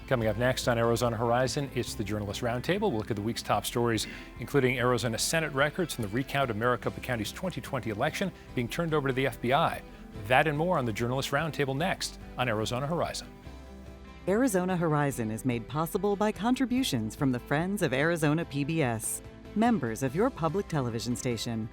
Coming up next on Arizona Horizon, it's the Journalist Roundtable. We'll look at the week's top stories, including Arizona Senate records from the recount of Maricopa County's 2020 election being turned over to the FBI. That and more on the Journalist Roundtable next on Arizona Horizon. Arizona Horizon is made possible by contributions from the Friends of Arizona PBS, members of your public television station.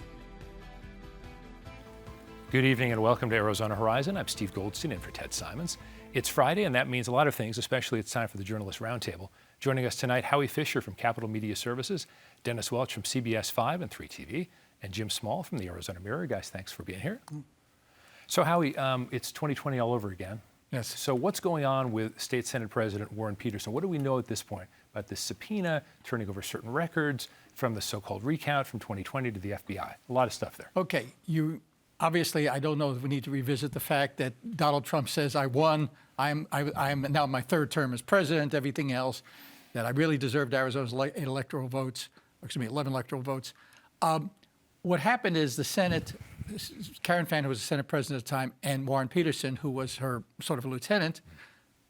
Good evening and welcome to Arizona Horizon. I'm Steve Goldstein in for Ted Simons. It's Friday, and that means a lot of things, especially it's time for the Journalist Roundtable. Joining us tonight, Howie Fisher from Capital Media Services, Dennis Welch from CBS 5 and 3 TV, and Jim Small from the Arizona Mirror. Guys, thanks for being here. So Howie, it's 2020 all over again. Yes. So what's going on with State Senate President Warren Peterson? What do we know at this point about this subpoena, turning over certain records from the so-called recount from 2020 to the FBI? A lot of stuff there. Okay, obviously, I don't know if we need to revisit the fact that Donald Trump says I won. I'm now my third term as president. Everything else, that I really deserved Arizona's 11 electoral votes. What happened is the Senate, Karen Fann, who was the Senate president at the time, and Warren Peterson, who was her sort of a lieutenant,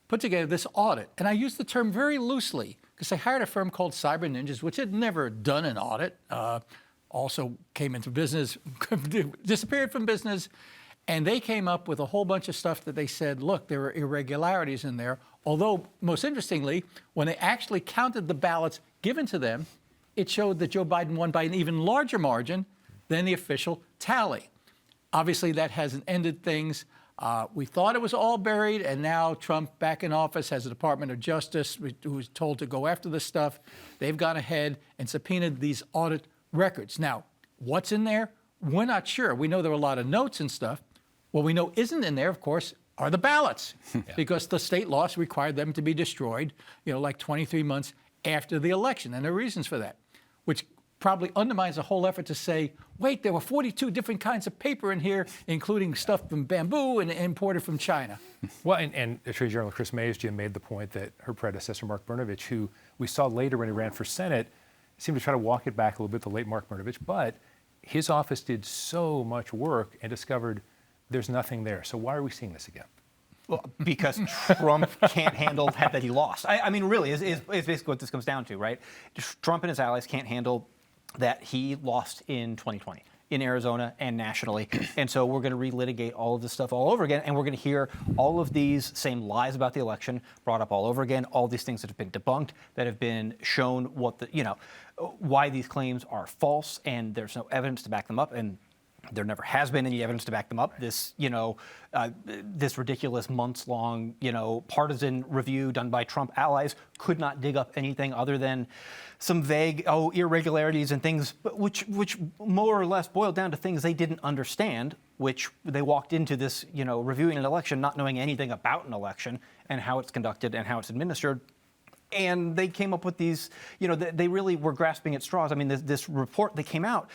put together this audit. And I use the term very loosely because they hired a firm called Cyber Ninjas, which had never done an audit. Also came into business, disappeared from business, and they came up with a whole bunch of stuff that they said, look, there are irregularities in there. Although, most interestingly, when they actually counted the ballots given to them, it showed that Joe Biden won by an even larger margin than the official tally. Obviously, that hasn't ended things. We thought it was all buried, and now Trump, back in office, has a Department of Justice who's told to go after this stuff. They've gone ahead and subpoenaed these audit records. Now, what's in there? We're not sure. We know there are a lot of notes and stuff. What we know isn't in there, of course, are the ballots, because the state laws required them to be destroyed, like 23 months after the election. And there are reasons for that, which probably undermines the whole effort to say, wait, there were 42 different kinds of paper in here, including stuff from bamboo and imported from China. Well, and Attorney General Chris Mayes, Jim, made the point that her predecessor, Mark Brnovich, who we saw later when he ran for Senate, seemed to try to walk it back a little bit, the late Mark Brnovich, but his office did so much work and discovered there's nothing there. So why are we seeing this again? Well, because Trump can't handle the fact that he lost. I mean, really, is basically what this comes down to, right? Trump and his allies can't handle that he lost in 2020 in Arizona and nationally. And so we're going to relitigate all of this stuff all over again, and we're going to hear all of these same lies about the election brought up all over again, all these things that have been debunked, that have been shown why these claims are false, and there's no evidence to back them up. And there never has been any evidence to back them up. This, this ridiculous months-long, partisan review done by Trump allies could not dig up anything other than some vague, irregularities and things, which more or less boiled down to things they didn't understand, which they walked into this, reviewing an election not knowing anything about an election and how it's conducted and how it's administered. And they came up with these, they really were grasping at straws. I mean, this report that came out,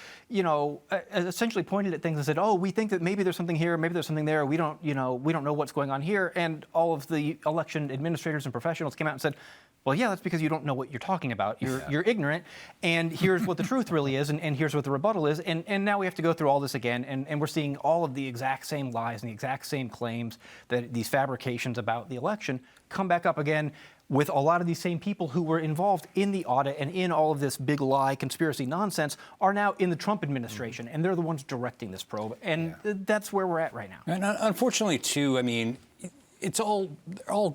essentially pointed at things and said, we think that maybe there's something here, maybe there's something there. We don't know what's going on here. And all of the election administrators and professionals came out and said, well, yeah, that's because you don't know what you're talking about. You're ignorant, and here's what the truth really is, and here's what the rebuttal is. And now we have to go through all this again, and we're seeing all of the exact same lies and the exact same claims, that these fabrications about the election come back up again with a lot of these same people who were involved in the audit and in all of this big lie conspiracy nonsense are now in the Trump administration, and they're the ones directing this probe. And that's where we're at right now. And unfortunately, too, I mean, it's all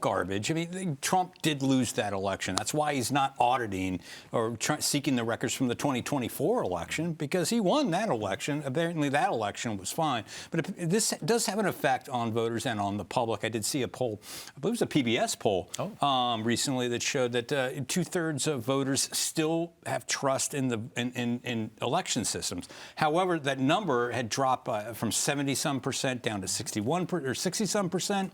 garbage. I mean, Trump did lose that election. That's why he's not auditing or seeking the records from the 2024 election, because he won that election. Apparently, that election was fine. But this does have an effect on voters and on the public. I did see a poll, I believe it was a PBS poll recently, that showed that 2/3 of voters still have trust in election systems. However, that number had dropped from 70-some% down to 61 or 60-some%.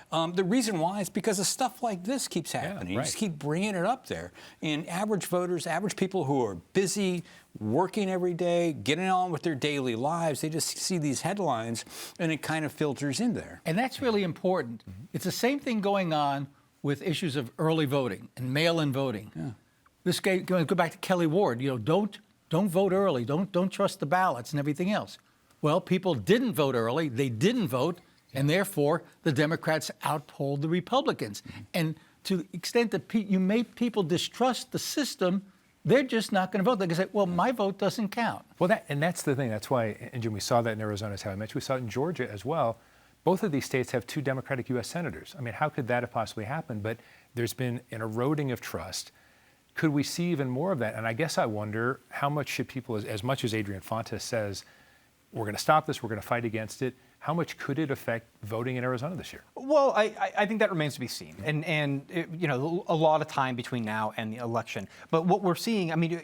The reason why is because of stuff like this keeps happening. You just keep bringing it up there. And average voters, average people who are busy, working every day, getting on with their daily lives, they just see these headlines, and it kind of filters in there. And that's really important. It's the same thing going on with issues of early voting and mail-in voting. Yeah. This guy, go back to Kelly Ward, don't vote early, don't trust the ballots and everything else. Well, people didn't vote early, they didn't vote, and therefore the Democrats outpolled the Republicans. And to the extent that you make people distrust the system, they're just not going to vote. They're going to say, well, my vote doesn't count. Well, that's the thing. That's why, and Jim, we saw that in Arizona, as how I mentioned. We saw it in Georgia as well. Both of these states have 2 Democratic U.S. senators. I mean, how could that have possibly happened? But there's been an eroding of trust. Could we see even more of that? And I guess I wonder how much should people, as much as Adrian Fontes says, we're going to stop this, we're going to fight against it, how much could it affect voting in Arizona this year? Well, I think that remains to be seen, and you know, a lot of time between now and the election. But what we're seeing, I mean,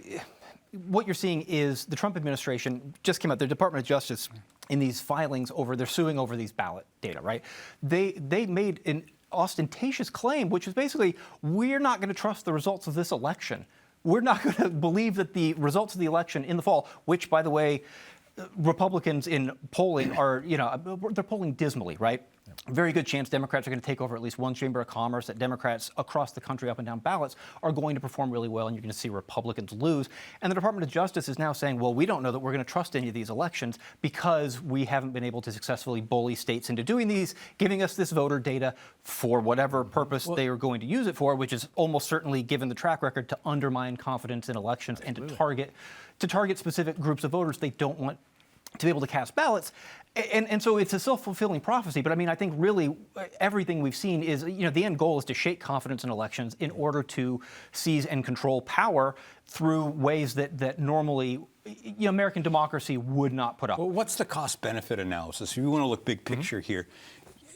what you're seeing is the Trump administration just came out. The Department of Justice, in these filings they're suing over these ballot data, right? They made an ostentatious claim, which is basically, we're not going to trust the results of this election. We're not going to believe that the results of the election in the fall, which, by the way, Republicans in polling are, you know, they're polling dismally, right? Very good chance Democrats are going to take over at least one chamber of commerce, that Democrats across the country up and down ballots are going to perform really well, and you're going to see Republicans lose. And the Department of Justice is now saying, well, we don't know that we're going to trust any of these elections because we haven't been able to successfully bully states into doing these, giving us this voter data for whatever purpose they are going to use it for, which is almost certainly, given the track record, to undermine confidence in elections and to target specific groups of voters they don't want to be able to cast ballots. And so it's a self-fulfilling prophecy. But I mean, I think really everything we've seen is, you know, the end goal is to shake confidence in elections in order to seize and control power through ways that normally, you know, American democracy would not put up. Well, what's the cost-benefit analysis? If you want to look big picture here,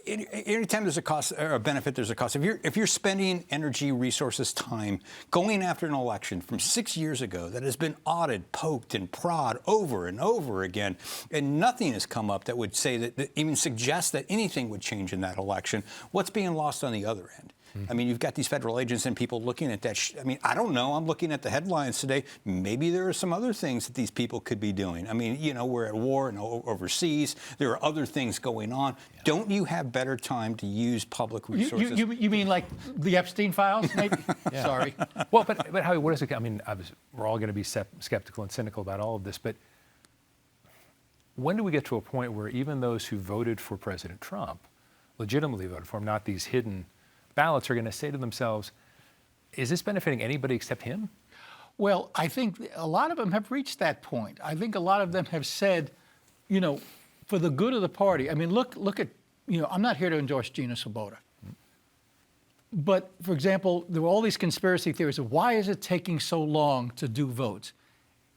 anytime there's a cost or a benefit, there's a cost. If you're spending energy, resources, time going after an election from 6 years ago that has been audited, poked, and prod over and over again, and nothing has come up that would say that even suggest that anything would change in that election, what's being lost on the other end? I mean, you've got these federal agents and people looking at that. I mean, I don't know. I'm looking at the headlines today. Maybe there are some other things that these people could be doing. I mean, you know, we're at war and overseas. There are other things going on. Yeah. Don't you have better time to use public resources? You mean like the Epstein files, maybe? Yeah. Sorry. Well, but Howie, what is it? I mean, we're all going to be skeptical and cynical about all of this, but when do we get to a point where even those who voted for President Trump, legitimately voted for him, not these hidden ballots, are going to say to themselves, is this benefiting anybody except him? Well, I think a lot of them have reached that point. I think a lot of them have said, you know, for the good of the party. I mean, look at, you know, I'm not here to endorse Gina Swoboda. But, for example, there were all these conspiracy theories of why is it taking so long to do votes?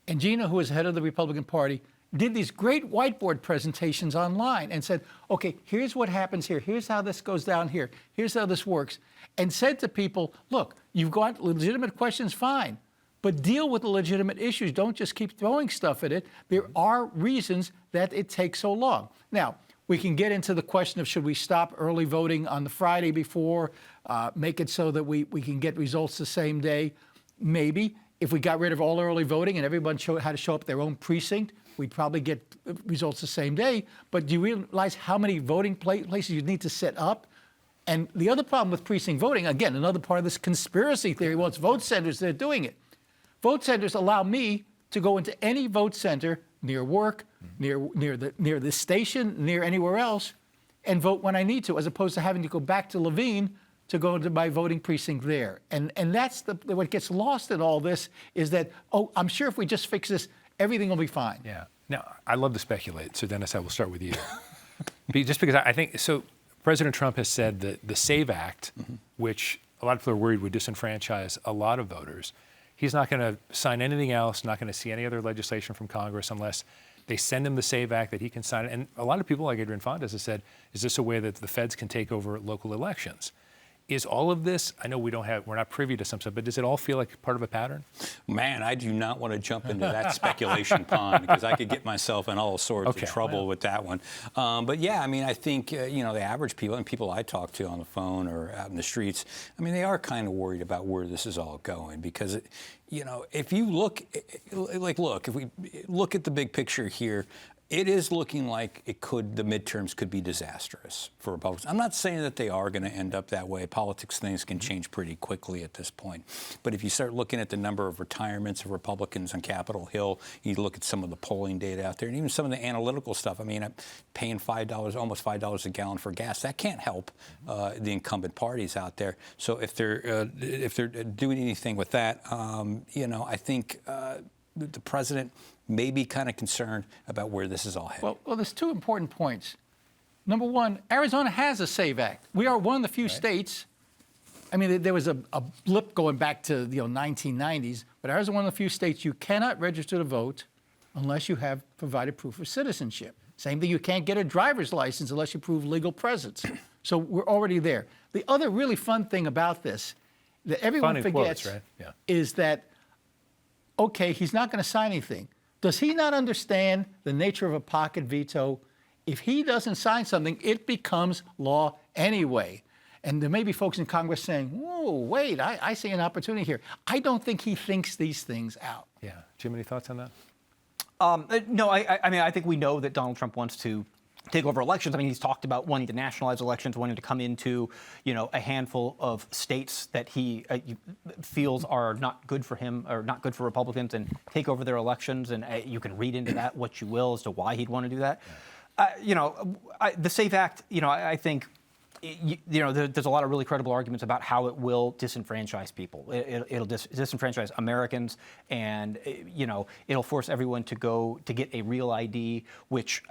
And Gina, who is head of the Republican Party, did these great whiteboard presentations online and said, okay, here's what happens here. Here's how this goes down here. Here's how this works. And said to people, look, you've got legitimate questions, fine, but deal with the legitimate issues. Don't just keep throwing stuff at it. There are reasons that it takes so long. Now, we can get into the question of should we stop early voting on the Friday before, make it so that we can get results the same day. Maybe. If we got rid of all early voting and everyone had to show up their own precinct, we'd probably get results the same day. But do you realize how many voting places you need to set up? And the other problem with precinct voting, again, another part of this conspiracy theory, well, it's vote centers that are doing it. Vote centers allow me to go into any vote center near work, near the station, near anywhere else, and vote when I need to, as opposed to having to go back to Levine to go to my voting precinct there. And that's what gets lost in all this is that, oh, I'm sure if we just fix this, everything will be fine. Yeah. Now, I love to speculate, so Dennis, I will start with you. Just because I think, so President Trump has said that the SAVE Act, which a lot of people are worried would disenfranchise a lot of voters, he's not going to sign anything else, not going to see any other legislation from Congress unless they send him the SAVE Act that he can sign. And a lot of people, like Adrian Fontes has said, is this a way that the feds can take over local elections? Is all of this, I know we're not privy to some stuff, but does it all feel like part of a pattern? Man, I do not want to jump into that speculation pond because I could get myself in all sorts of trouble with that one. But yeah, I mean, I think, you know, the average people and people I talk to on the phone or out in the streets, I mean, they are kind of worried about where this is all going because, you know, if you look, if we look at the big picture here, It is looking like the midterms could be disastrous for Republicans. I'm not saying that they are going to end up that way. Politics things can change pretty quickly at this point. But if you start looking at the number of retirements of Republicans on Capitol Hill, you look at some of the polling data out there, and even some of the analytical stuff. I mean, paying almost $5 a gallon for gas, that can't help the incumbent parties out there. So if they're doing anything with that, I think the president may be kind of concerned about where this is all headed. Well, there's two important points. Number one, Arizona has a SAVE Act. We are one of the few states. I mean, there was a blip going back to the 1990s, but Arizona is one of the few states you cannot register to vote unless you have provided proof of citizenship. Same thing, you can't get a driver's license unless you prove legal presence. So we're already there. The other really fun thing about this that everyone Fun in forgets quotes, right? Yeah. is that, okay, he's not going to sign anything. Does he not understand the nature of a pocket veto? If he doesn't sign something, it becomes law anyway. And there may be folks in Congress saying, whoa, wait, I see an opportunity here. I don't think he thinks these things out. Yeah. Jim, any thoughts on that? No, I mean, I think we know that Donald Trump wants to take over elections. I mean, he's talked about wanting to nationalize elections, wanting to come into, a handful of states that he feels are not good for him or not good for Republicans and take over their elections. And you can read into that what you will as to why he'd want to do that. The SAVE Act, I think, there's a lot of really credible arguments about how it will disenfranchise people. It'll disenfranchise Americans, and it'll force everyone to get a real ID, which.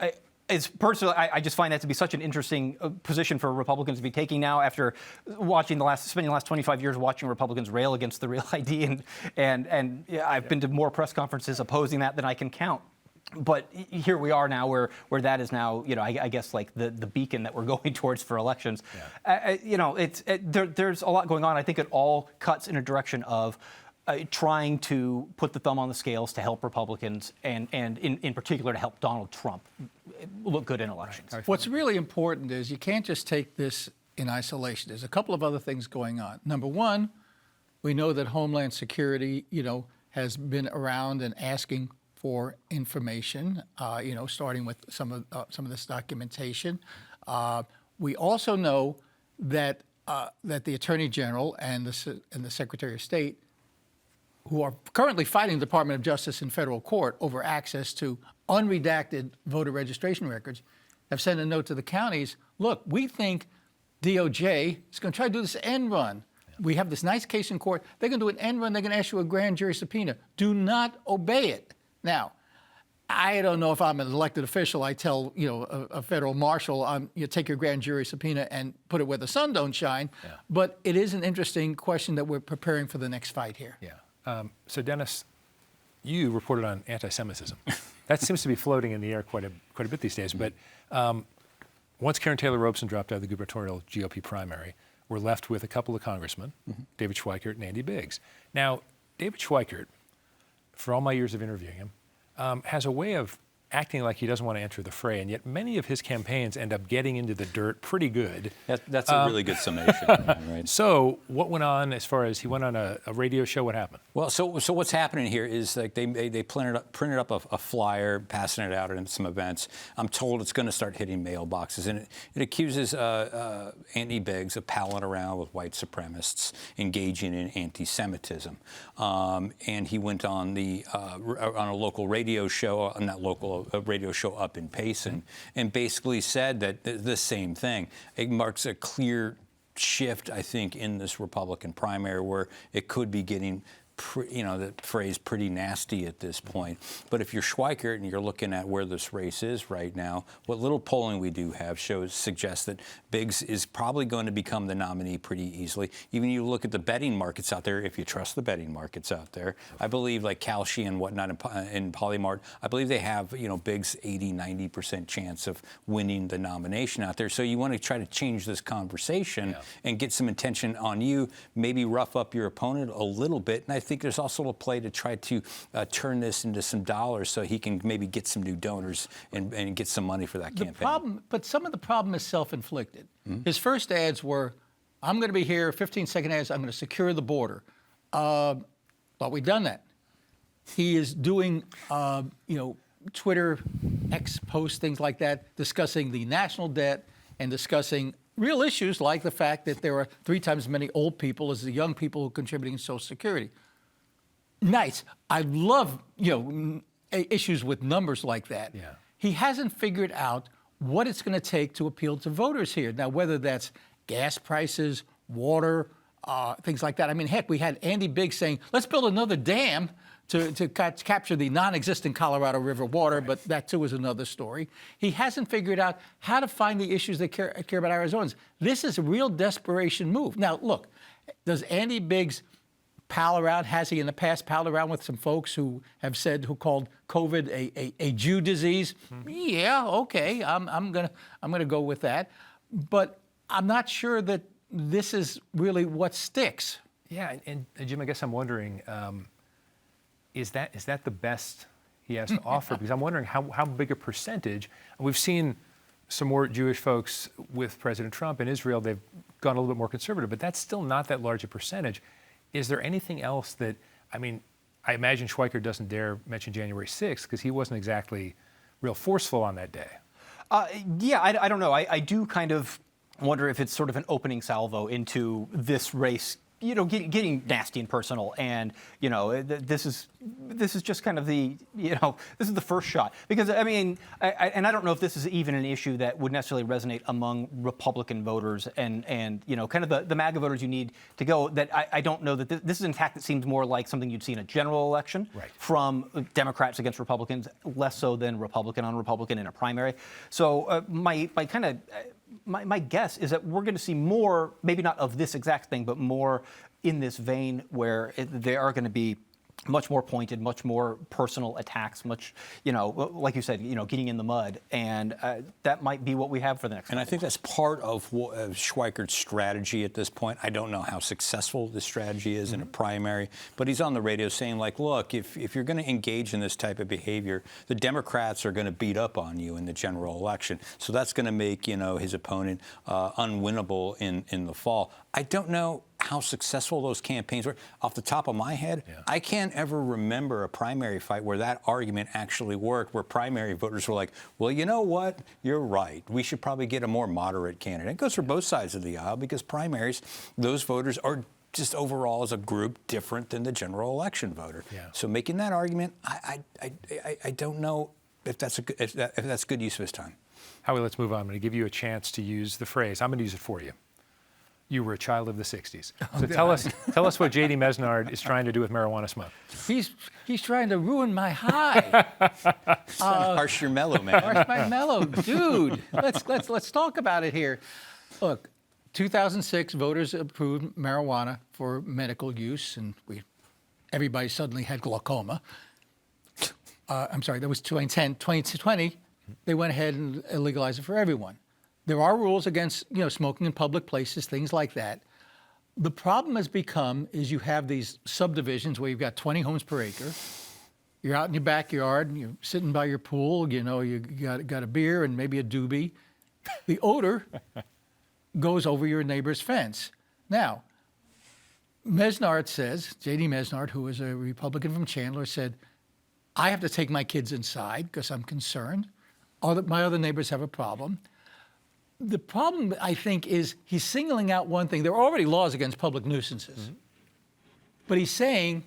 Personally, I just find that to be such an interesting position for Republicans to be taking now after spending the last 25 years watching Republicans rail against the Real ID, and I've been to more press conferences opposing that than I can count. But here we are now, where that is now, I guess like the beacon that we're going towards for elections. Yeah. There's a lot going on. I think it all cuts in a direction of trying to put the thumb on the scales to help Republicans and in particular to help Donald Trump look good in elections. Right. What's really important is you can't just take this in isolation. There's a couple of other things going on. Number one, we know that Homeland Security, has been around and asking for information, starting with some of this documentation. We also know that the Attorney General and the Secretary of State, who are currently fighting the Department of Justice in federal court over access to unredacted voter registration records, have sent a note to the counties. Look, we think DOJ is going to try to do this end run. Yeah. We have this nice case in court. They're going to do an end run. They're going to issue a grand jury subpoena. Do not obey it. Now, I don't know if I'm an elected official. I tell a federal marshal, you take your grand jury subpoena and put it where the sun don't shine. Yeah. But it is an interesting question that we're preparing for the next fight here. Yeah. So Dennis, you reported on anti-Semitism. That seems to be floating in the air quite a bit these days. But once Karen Taylor Robson dropped out of the gubernatorial GOP primary, we're left with a couple of congressmen, David Schweikert and Andy Biggs. Now, David Schweikert, for all my years of interviewing him, has a way of acting like he doesn't want to enter the fray, and yet many of his campaigns end up getting into the dirt pretty good. That's a really good summation, right? So what went on as far as he went on a radio show? What happened? Well, so what's happening here is like they printed up a flyer, passing it out at some events. I'm told it's going to start hitting mailboxes, and it accuses Andy Biggs of palling around with white supremacists, engaging in anti-Semitism, and he went on on a local radio show, not local. A radio show up in Payson, and basically said that the same thing. It marks a clear shift, I think, in this Republican primary where it could be getting the phrase pretty nasty at this point. But if you're Schweikert and you're looking at where this race is right now, what little polling we do have suggests that Biggs is probably going to become the nominee pretty easily. Even you look at the betting markets out there, if you trust the betting markets out there, I believe like Kalshi and whatnot in Polymart, I believe they have, Biggs 80-90% chance of winning the nomination out there. So you want to try to change this conversation and get some attention on you, maybe rough up your opponent a little bit. And I think there's also a play to try to turn this into some dollars so he can maybe get some new donors and get some money for that campaign. But some of the problem is self-inflicted. Mm-hmm. His first ads were, I'm going to be here, 15-second ads, I'm going to secure the border. But we've done that. He is doing, Twitter ex post things like that, discussing the national debt and discussing real issues like the fact that there are 3 times as many old people as the young people who are contributing to Social Security. Nice. I love, issues with numbers like that. Yeah. He hasn't figured out what it's going to take to appeal to voters here. Now, whether that's gas prices, water, things like that. I mean, heck, we had Andy Biggs saying, let's build another dam to capture the non-existent Colorado River water, but that too is another story. He hasn't figured out how to find the issues that care about Arizonans. This is a real desperation move. Now, look, does Andy Biggs pal around? Has he in the past palled around with some folks who called COVID a Jew disease? Yeah, okay, I'm gonna go with that, but I'm not sure that this is really what sticks. Yeah, and Jim, I guess I'm wondering, is that the best he has to offer? Because I'm wondering how big a percentage. We've seen some more Jewish folks with President Trump in Israel. They've gone a little bit more conservative, but that's still not that large a percentage. Is there anything else that, I imagine Schweiker doesn't dare mention January 6th because he wasn't exactly real forceful on that day. Yeah, I don't know. I do kind of wonder if it's sort of an opening salvo into this race, getting nasty and personal. And, this is just kind of the, this is the first shot. Because, and I don't know if this is even an issue that would necessarily resonate among Republican voters and kind of the MAGA voters you need to go, that I don't know that this is an attack that seems more like something you'd see in a general election from Democrats against Republicans, less so than Republican on Republican in a primary. So my guess is that we're going to see more, maybe not of this exact thing, but more in this vein where they are going to be much more pointed, much more personal attacks, much, like you said, getting in the mud. And that might be what we have for the next. And I think that's part of Schweiker's strategy at this point. I don't know how successful this strategy is in a primary, but he's on the radio saying, like, look, if you're going to engage in this type of behavior, the Democrats are going to beat up on you in the general election. So that's going to make, his opponent unwinnable in the fall. I don't know how successful those campaigns were. Off the top of my head, I can't ever remember a primary fight where that argument actually worked, where primary voters were like, well, you know what? You're right. We should probably get a more moderate candidate. It goes for both sides of the aisle because primaries, those voters are just overall as a group different than the general election voter. Yeah. So making that argument, I don't know if that's good use of his time. Howie, let's move on. I'm going to give you a chance to use the phrase. I'm going to use it for you. You were a child of the 60s. So tell us what J.D. Mesnard is trying to do with marijuana smoke. He's trying to ruin my high. Harsh your mellow, man. Harsh my mellow, dude. Let's talk about it here. Look, 2006 voters approved marijuana for medical use, and everybody suddenly had glaucoma. I'm sorry, that was 2010. 2020, they went ahead and legalized it for everyone. There are rules against, smoking in public places, things like that. The problem has become is you have these subdivisions where you've got 20 homes per acre. You're out in your backyard, and you're sitting by your pool, you got a beer and maybe a doobie. The odor goes over your neighbor's fence. Now, Mesnard says, J.D. Mesnard, who is a Republican from Chandler, said, I have to take my kids inside because I'm concerned. My other neighbors have a problem. The problem, I think, is he's singling out one thing. There are already laws against public nuisances. But he's saying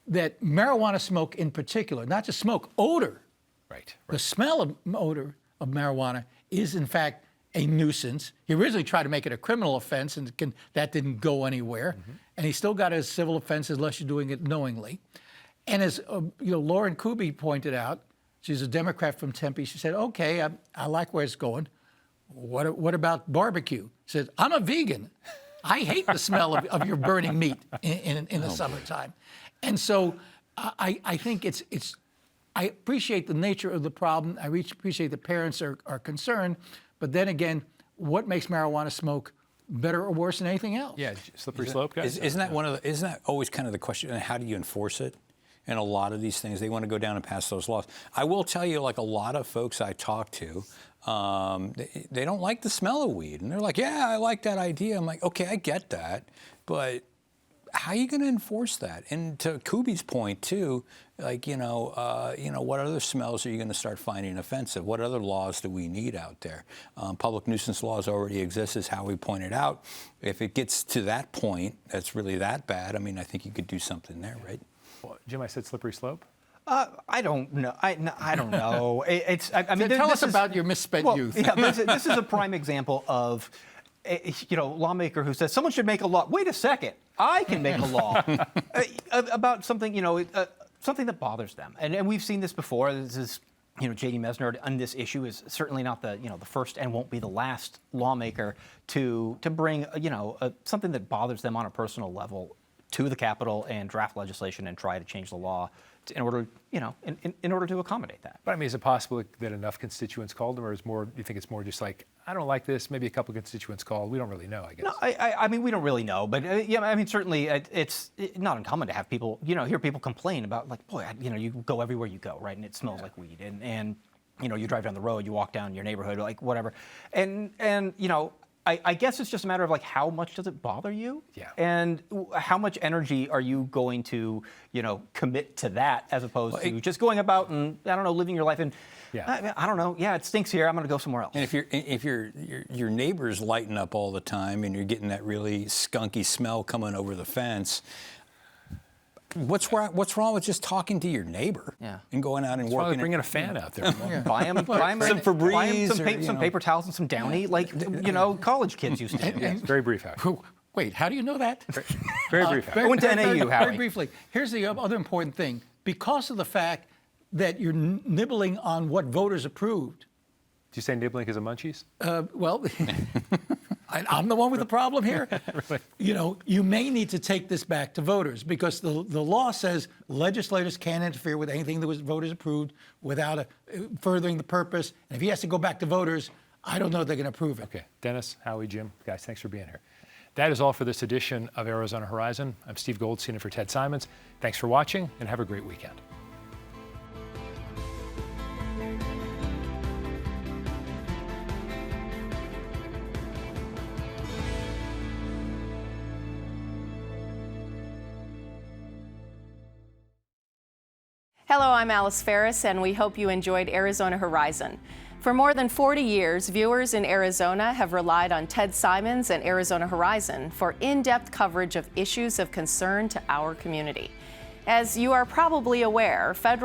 that marijuana smoke in particular, not just smoke, odor. Right. The smell of odor of marijuana is, in fact, a nuisance. He originally tried to make it a criminal offense, and that didn't go anywhere. And he still got a civil offense unless you're doing it knowingly. And as Lauren Kuby pointed out, she's a Democrat from Tempe, she said, okay, I like where it's going. What about barbecue? He said, I'm a vegan. I hate the smell of your burning meat in the summertime. And so I think I appreciate the nature of the problem. I appreciate the parents are concerned. But then again, what makes marijuana smoke better or worse than anything else? Yeah, slippery slope, guys. Isn't that always kind of the question? How do you enforce it? And a lot of these things, they want to go down and pass those laws. I will tell you, like a lot of folks I talk to, they don't like the smell of weed. And they're like, yeah, I like that idea. I'm like, okay, I get that. But how are you going to enforce that? And to Kubi's point too, like what other smells are you going to start finding offensive? What other laws do we need out there? Public nuisance laws already exist, as Howie pointed out. If it gets to that point, that's really that bad. I mean, I think you could do something there, right? Well, Jim, I said slippery slope. I don't know. I don't know. I mean, Tell us this is- about your misspent well, youth. Yeah, this is a prime example of, lawmaker who says someone should make a law. Wait a second, I can make a law about something, something that bothers them. And we've seen this before. This is, J.D. Mesner on this issue is certainly not the first and won't be the last lawmaker to bring, something that bothers them on a personal level to the Capitol and draft legislation and try to change the law in order, in order to accommodate that. But I mean, is it possible that enough constituents called them, or do you think it's more just like, I don't like this, maybe a couple constituents called? We don't really know, I guess. No, I mean, we don't really know, but I mean, certainly it's not uncommon to have people, hear people complain about, like, boy, you go everywhere you go, right, and it smells like weed, and you drive down the road, you walk down your neighborhood, like whatever, and I guess it's just a matter of, like, how much does it bother you? Yeah. And how much energy are you going to, commit to that, as opposed to just going about and, I don't know, living your life and, Yeah. I don't know, yeah, it stinks here, I'm going to go somewhere else. And if your neighbor's lighting up all the time and you're getting that really skunky smell coming over the fence, what's wrong with just talking to your neighbor? Yeah. And going out and It's probably working? bringing a fan out there. Buy them Some Febreze some or, paper towels and some Downy, like college kids used to do. It's very brief, Howie. Wait, how do you know that? Very brief, Howie. I went to NAU, Howie. Very briefly. Here's the other important thing. Because of the fact that you're nibbling on what voters approved, Do you say nibbling is a munchies? well, I'm the one with the problem here. Really? You may need to take this back to voters, because the law says legislators can't interfere with anything that was voters approved without furthering the purpose. And if he has to go back to voters, I don't know if they're going to approve it. Okay. Dennis, Howie, Jim, guys, thanks for being here. That is all for this edition of Arizona Horizon. I'm Steve Goldstein in for Ted Simons. Thanks for watching, and have a great weekend. Hello, I'm Alice Ferris, and we hope you enjoyed Arizona Horizon. For more than 40 years, viewers in Arizona have relied on Ted Simons and Arizona Horizon for in-depth coverage of issues of concern to our community. As you are probably aware, federal